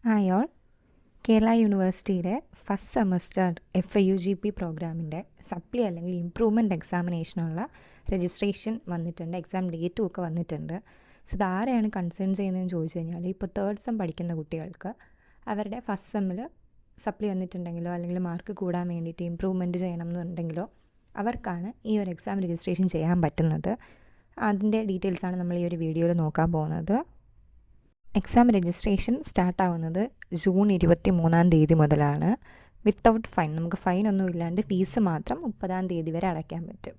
Hi all. Kerala യൂണിവേഴ്സിറ്റിയുടെ first semester FIUGP പ്രോഗ്രാമിൻ്റെ സപ്ലി അല്ലെങ്കിൽ ഇംപ്രൂവ്മെൻറ്റ് എക്സാമിനേഷനുള്ള രജിസ്ട്രേഷൻ വന്നിട്ടുണ്ട്. എക്സാം ഡേറ്റും ഒക്കെ വന്നിട്ടുണ്ട്. സോ ഇതാരെയാണ് കൺസേൺ ചെയ്യുന്നതെന്ന് ചോദിച്ചു കഴിഞ്ഞാൽ, ഇപ്പോൾ തേർഡ് സെം പഠിക്കുന്ന കുട്ടികൾക്ക് അവരുടെ ഫസ്റ്റ് സെമ്മിൽ സപ്ലി വന്നിട്ടുണ്ടെങ്കിലോ അല്ലെങ്കിൽ മാർക്ക് കൂടാൻ വേണ്ടിയിട്ട് ഇംപ്രൂവ്മെൻറ്റ് ചെയ്യണം എന്നുണ്ടെങ്കിലോ അവർക്കാണ് ഈ ഒരു എക്സാം രജിസ്ട്രേഷൻ ചെയ്യാൻ പറ്റുന്നത്. അതിൻ്റെ ഡീറ്റെയിൽസാണ് നമ്മൾ ഈ ഒരു വീഡിയോയിൽ നോക്കാൻ പോകുന്നത്. എക്സാം രജിസ്ട്രേഷൻ സ്റ്റാർട്ടാവുന്നത് ജൂൺ 23 മുതലാണ്. വിത്തൗട്ട് ഫൈൻ, നമുക്ക് ഫൈനൊന്നും ഇല്ലാണ്ട് ഫീസ് മാത്രം 30 വരെ അടയ്ക്കാൻ പറ്റും.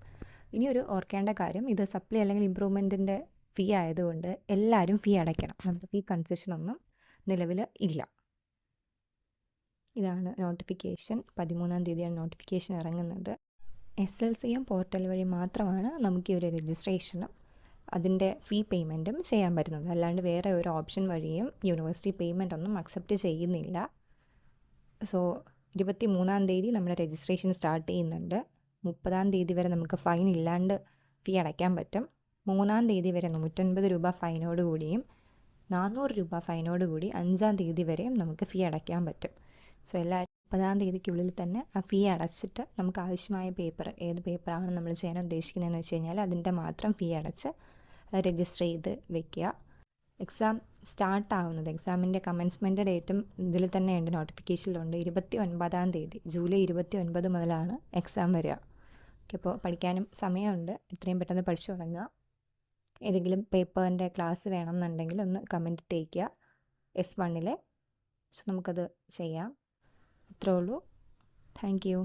ഇനിയൊരു ഓർക്കേണ്ട കാര്യം, ഇത് സപ്ലി അല്ലെങ്കിൽ ഇംപ്രൂവ്മെൻറ്റിൻ്റെ ഫീ ആയതുകൊണ്ട് എല്ലാവരും ഫീ അടയ്ക്കണം. നമുക്ക് ഫീ കൺസെഷനൊന്നും നിലവിൽ ഇല്ല. ഇതാണ് നോട്ടിഫിക്കേഷൻ. 13 നോട്ടിഫിക്കേഷൻ ഇറങ്ങുന്നത്. SLCM പോർട്ടൽ വഴി മാത്രമാണ് നമുക്ക് ഈ ഒരു രജിസ്ട്രേഷനും അതിൻ്റെ ഫീ പേയ്മെൻറ്റും ചെയ്യാൻ പറ്റുന്നത്. അല്ലാണ്ട് വേറെ ഒരു ഓപ്ഷൻ വഴിയും യൂണിവേഴ്സിറ്റി പേയ്മെൻ്റ് ഒന്നും അക്സെപ്റ്റ് ചെയ്യുന്നില്ല. സോ 23 നമ്മുടെ രജിസ്ട്രേഷൻ സ്റ്റാർട്ട് ചെയ്യുന്നുണ്ട്. 30 വരെ നമുക്ക് ഫൈൻ ഇല്ലാണ്ട് ഫീ അടയ്ക്കാൻ പറ്റും. 3 വരെ 150 രൂപ ഫൈനോട് കൂടിയും 400 രൂപ ഫൈനോട് കൂടി 5 വരെയും നമുക്ക് ഫീ അടയ്ക്കാൻ പറ്റും. സോ എല്ലാവരും 30 തന്നെ ആ ഫീ അടച്ചിട്ട് നമുക്ക് ആവശ്യമായ പേപ്പർ, ഏത് പേപ്പറാണ് നമ്മൾ ചെയ്യാൻ ഉദ്ദേശിക്കുന്നതെന്ന് വെച്ച് കഴിഞ്ഞാൽ അതിൻ്റെ മാത്രം ഫീ അടച്ച് രജിസ്റ്റർ ചെയ്ത് വെക്കുക. എക്സാം സ്റ്റാർട്ടാവുന്നത്, എക്സാമിൻ്റെ കമൻസ്മെൻറ്റ് ഡേറ്റും ഇതിൽ തന്നെ ഉണ്ട്, നോട്ടിഫിക്കേഷനിലുണ്ട്. 29 ജൂലൈ 29 മുതലാണ് എക്സാം വരിക. ഓക്കെ, അപ്പോൾ പഠിക്കാനും സമയമുണ്ട്. എത്രയും പെട്ടെന്ന് പഠിച്ചു തുടങ്ങുക. ഏതെങ്കിലും പേപ്പറിൻ്റെ ക്ലാസ് വേണമെന്നുണ്ടെങ്കിൽ ഒന്ന് കമൻറ്റ് ഇട്ടേക്കുക S1. സോ നമുക്കത് ചെയ്യാം. ഇത്രേ ഉള്ളൂ. Thank you.